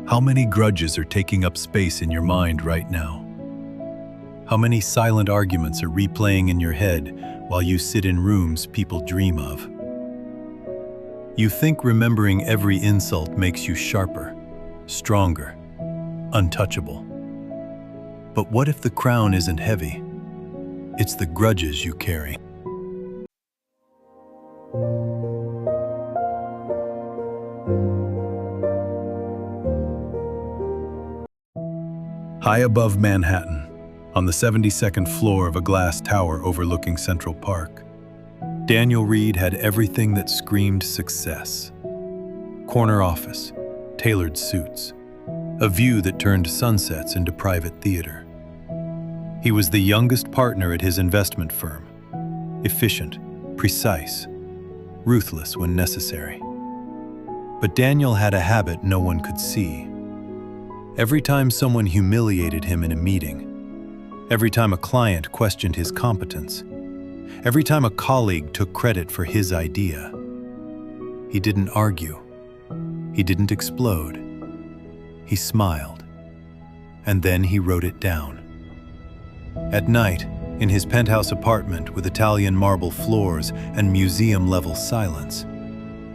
How many grudges are taking up space in your mind right now? How many silent arguments are replaying in your head while you sit in rooms people dream of? You think remembering every insult makes you sharper, stronger, untouchable. But what if the crown isn't heavy? It's the grudges you carry. High above Manhattan, on the 72nd floor of a glass tower overlooking Central Park, Daniel Reed had everything that screamed success. Corner office, tailored suits, a view that turned sunsets into private theater. He was the youngest partner at his investment firm, efficient, precise, ruthless when necessary. But Daniel had a habit no one could see. Every time someone humiliated him in a meeting, every time a client questioned his competence, every time a colleague took credit for his idea, he didn't argue. He didn't explode. He smiled. And then he wrote it down. At night, in his penthouse apartment with Italian marble floors and museum-level silence,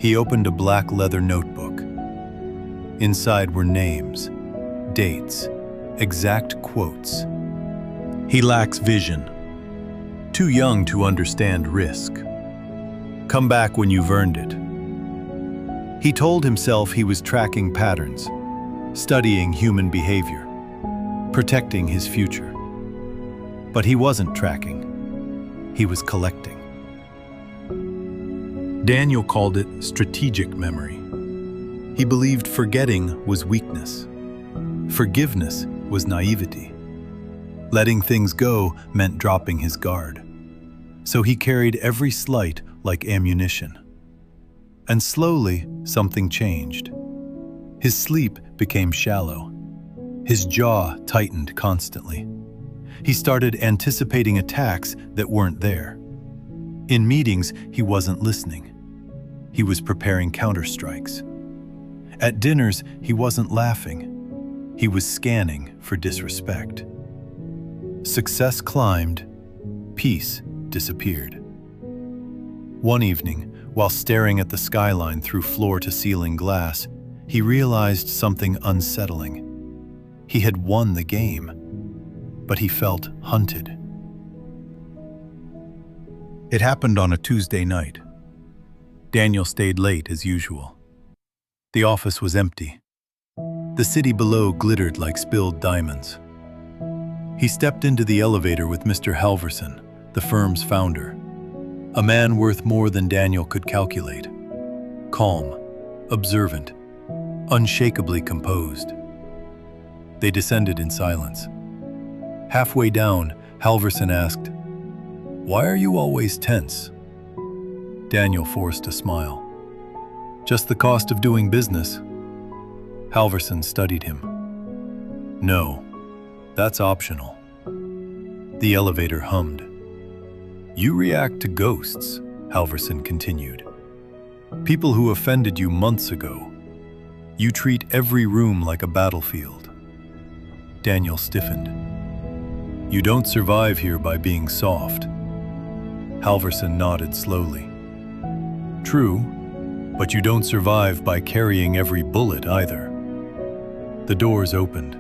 he opened a black leather notebook. Inside were names, dates, exact quotes. He lacks vision. Too young to understand risk. Come back when you've earned it. He told himself he was tracking patterns, studying human behavior, protecting his future. But he wasn't tracking. He was collecting. Daniel called it strategic memory. He believed forgetting was weakness. Forgiveness was naivety. Letting things go meant dropping his guard. So he carried every slight like ammunition. And slowly, something changed. His sleep became shallow. His jaw tightened constantly. He started anticipating attacks that weren't there. In meetings, he wasn't listening. He was preparing counterstrikes. At dinners, he wasn't laughing. He was scanning for disrespect. Success climbed, peace disappeared. One evening, while staring at the skyline through floor-to-ceiling glass, he realized something unsettling. He had won the game, but he felt hunted. It happened on a Tuesday night. Daniel stayed late as usual. The office was empty. The city below glittered like spilled diamonds. He stepped into the elevator with Mr. Halverson, the firm's founder, a man worth more than Daniel could calculate. Calm, observant, unshakably composed. They descended in silence. Halfway down, Halverson asked, "Why are you always tense?" Daniel forced a smile. "Just the cost of doing business." Halverson studied him. "No, that's optional." The elevator hummed. "You react to ghosts," Halverson continued. "People who offended you months ago. You treat every room like a battlefield." Daniel stiffened. "You don't survive here by being soft." Halverson nodded slowly. "True, but you don't survive by carrying every bullet either." The doors opened,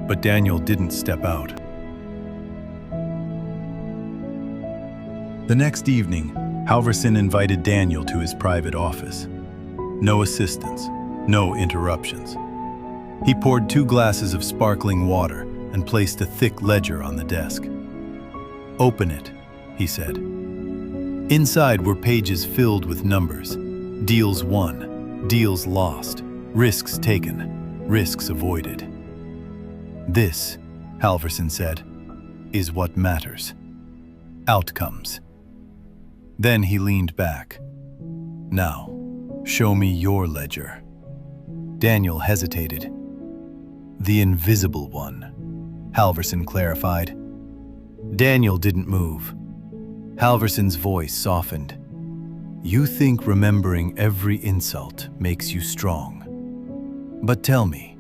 but Daniel didn't step out. The next evening, Halverson invited Daniel to his private office. No assistants, no interruptions. He poured 2 glasses of sparkling water and placed a thick ledger on the desk. "Open it," he said. Inside were pages filled with numbers. Deals won, deals lost, risks taken, risks avoided. "This," Halverson said, "is what matters. Outcomes." Then he leaned back. "Now, show me your ledger." Daniel hesitated. "The invisible one," Halverson clarified. Daniel didn't move. Halverson's voice softened. "You think remembering every insult makes you strong. But tell me,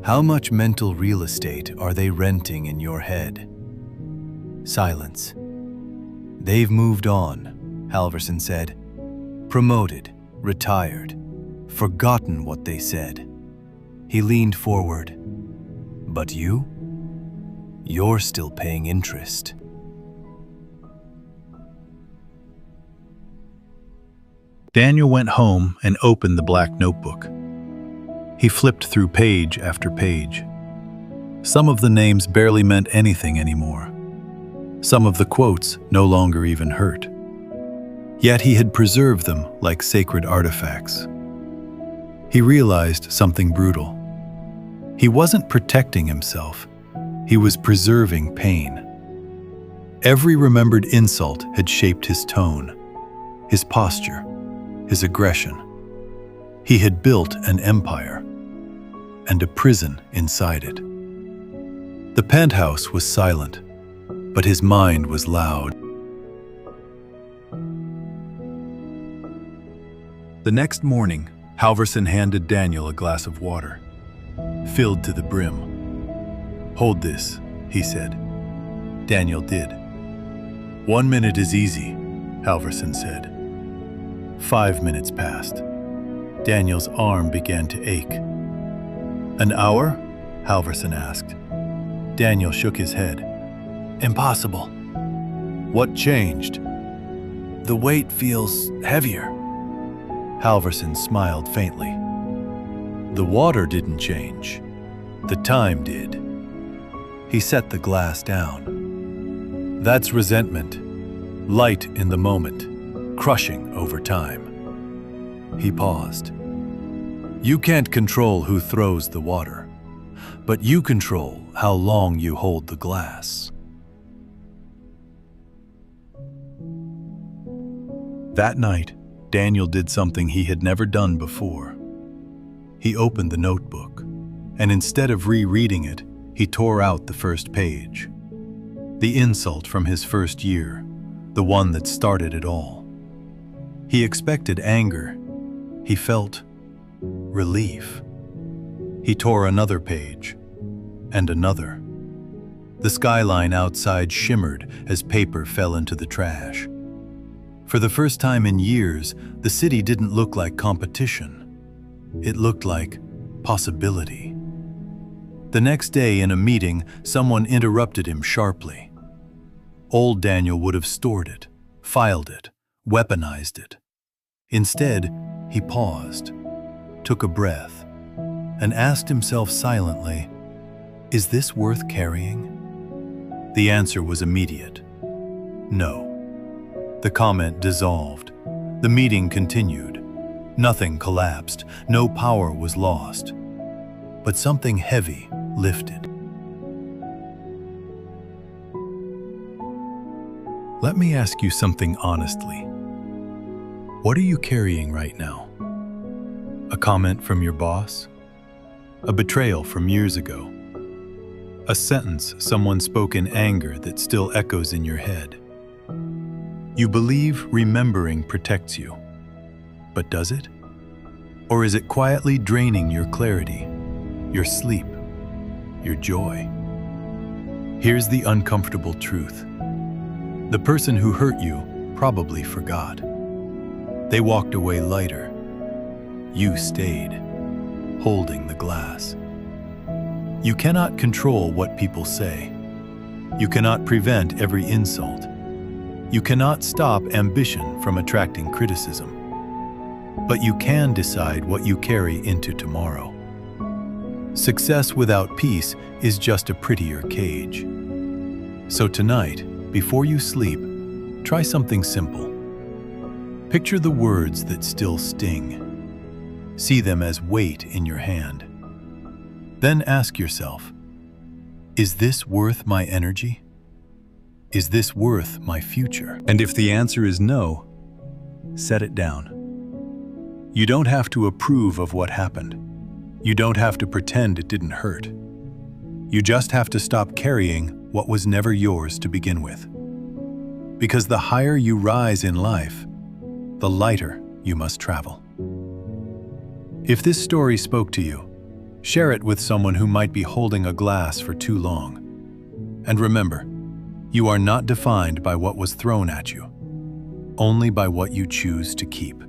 How much mental real estate are they renting in your head? Silence. They've moved on, Halverson said. Promoted, retired, forgotten what they said. He leaned forward. But you? You're still paying interest. Daniel went home and opened the black notebook. He flipped through page after page. Some of the names barely meant anything anymore. Some of the quotes no longer even hurt. Yet he had preserved them like sacred artifacts. He realized something brutal. He wasn't protecting himself. He was preserving pain. Every remembered insult had shaped his tone, his posture, his aggression. He had built an empire and a prison inside it. The penthouse was silent, but his mind was loud. The next morning, Halverson handed Daniel a glass of water, filled to the brim. "Hold this," he said. Daniel did. "1 minute is easy," Halverson said. 5 minutes passed. Daniel's arm began to ache. "An hour?" Halverson asked. Daniel shook his head. "Impossible." "What changed?" "The weight feels heavier." Halverson smiled faintly. "The water didn't change. The time did." He set the glass down. "That's resentment. Light in the moment, crushing over time." He paused. "You can't control who throws the water, but you control how long you hold the glass." That night, Daniel did something he had never done before. He opened the notebook, and instead of rereading it, he tore out the first page. The insult from his first year, the one that started it all. He expected anger. He felt relief. He tore another page, and another. The skyline outside shimmered as paper fell into the trash. For the first time in years, the city didn't look like competition. It looked like possibility. The next day in a meeting, someone interrupted him sharply. Old Daniel would have stored it, filed it, weaponized it. Instead, he paused, took a breath, and asked himself silently, "Is this worth carrying?" The answer was immediate. No. The comment dissolved. The meeting continued. Nothing collapsed. No power was lost. But something heavy lifted. Let me ask you something honestly. What are you carrying right now? A comment from your boss? A betrayal from years ago? A sentence someone spoke in anger that still echoes in your head? You believe remembering protects you, but does it? Or is it quietly draining your clarity, your sleep, your joy? Here's the uncomfortable truth. The person who hurt you probably forgot. They walked away lighter. You stayed, holding the glass. You cannot control what people say. You cannot prevent every insult. You cannot stop ambition from attracting criticism. But you can decide what you carry into tomorrow. Success without peace is just a prettier cage. So tonight, before you sleep, try something simple. Picture the words that still sting. See them as weight in your hand. Then ask yourself, is this worth my energy? Is this worth my future? And if the answer is no, set it down. You don't have to approve of what happened. You don't have to pretend it didn't hurt. You just have to stop carrying what was never yours to begin with. Because the higher you rise in life, the lighter you must travel. If this story spoke to you, Share it with someone who might be holding a glass for too long. And remember, you are not defined by what was thrown at you, only by what you choose to keep.